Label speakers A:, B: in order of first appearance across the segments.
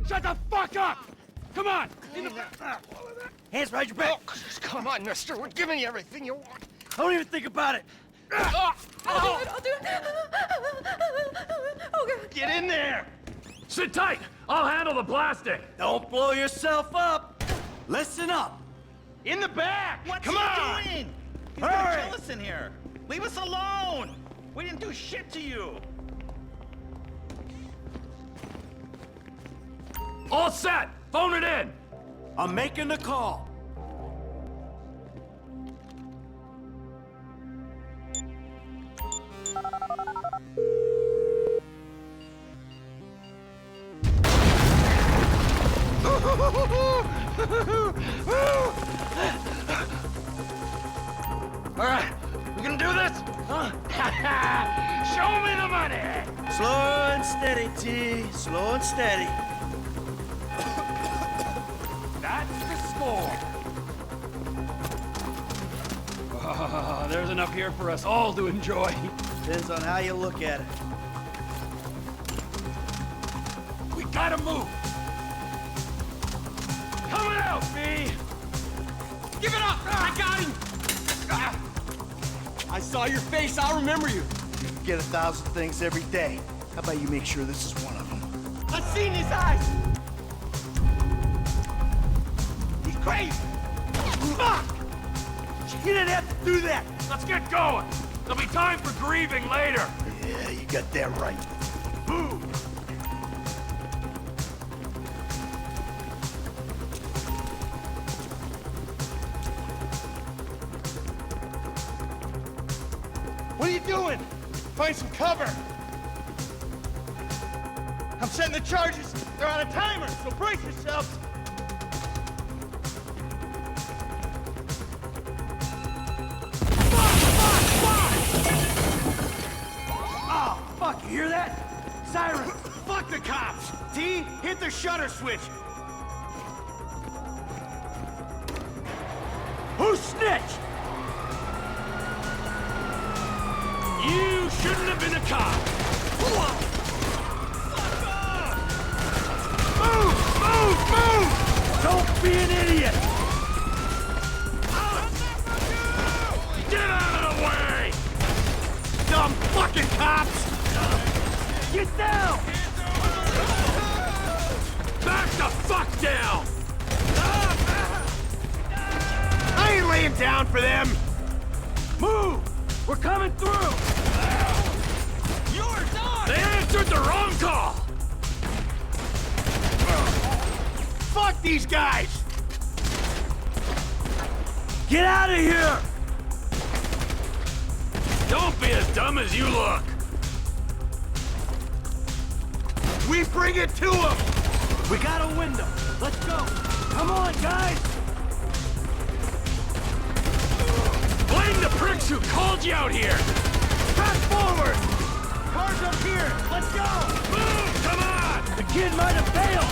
A: Shut the fuck up! Come on!
B: Hands behind your back!
C: Oh, come on, mister. We're giving you everything you want.
B: Don't even think about it!
A: Ah!
D: I'll do it. Oh, God.
C: Get in there!
A: Sit tight! I'll handle the blasting!
B: Don't blow yourself up! Listen up!
C: In the back!
E: What's
C: Come
E: he
C: on!
E: doing? He's
B: Hurry!
E: gonna kill us in here. Leave us alone. We didn't do shit to you.
A: All set! Phone it in!
B: I'm making the call.
C: All right, we gonna do this? Huh? Show me the money!
B: Slow and steady, T. Slow and steady.
A: That's the score! There's enough here for us all to enjoy.
B: Depends on how you look at it.
A: We gotta move! Coming out, B! Give it up! I got him! I saw your face, I'll remember you.
B: You get 1,000 things every day. How about you make sure this is one of them?
A: I've seen his eyes! He's crazy! Fuck!
B: You didn't have to do that!
A: Let's get going! There'll be time for grieving later!
B: Yeah, you got that right. Move!
C: What are you doing? Find some cover. I'm setting the charges. They're on a timer, so brace yourselves.
B: Oh, fuck, you hear that? Siren!
C: Fuck the cops! T, hit the shutter switch.
B: Who snitched?
A: You shouldn't have been a cop!
B: Move! Don't be an idiot!
A: Get out of the way!
C: Dumb fucking cops!
B: Get down!
A: Back the fuck down!
C: I ain't laying down for them!
B: Move! We're coming through!
A: You're done! They answered the wrong call!
C: Fuck these guys!
B: Get out of here!
A: Don't be as dumb as you look!
C: We bring it to them!
B: We got a window. Let's go. Come on, guys!
A: Blame the pricks who called you out here!
C: Fast forward! Cars up here! Let's go!
A: Move! Come on!
B: The kid might have failed!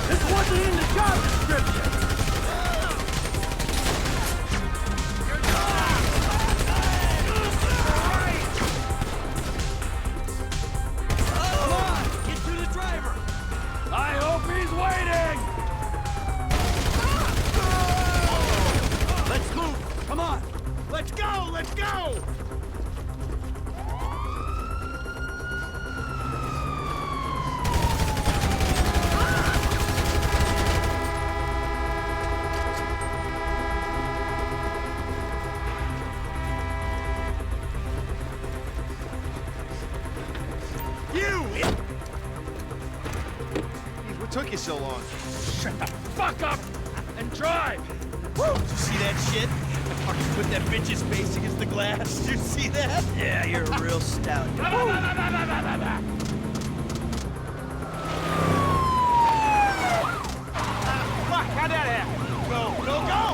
B: This wasn't in the job description! Come on! Get to the driver!
A: I hope he's waiting!
B: Let's move! Come on!
C: Let's go! Let's go! What took you so long?
A: Shut the fuck up and drive!
E: Woo! Did you see that shit? Fucking put that bitch's face against the glass. Did you see that?
B: Yeah, you're a real stout.
C: Fuck, how'd that happen? Go, go, go,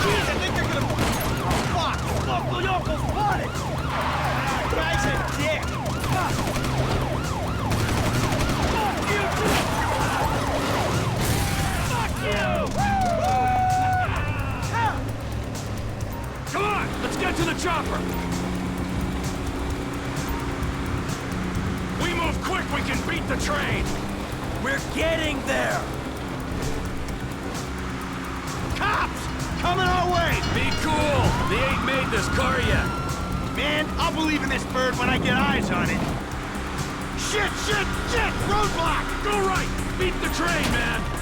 C: Jeez, I think they're gonna... Fuck!
B: Local yokel spotted!
C: Guy's a dick!
B: Fuck you!
A: Come on, let's get to the chopper!
C: quick we can beat the train!
E: We're getting there!
C: Cops! Coming our way!
A: Be cool! They ain't made this car yet.
C: Man, I'll believe in this bird when I get eyes on it. Shit! Roadblock!
A: Go right! Beat the train, man!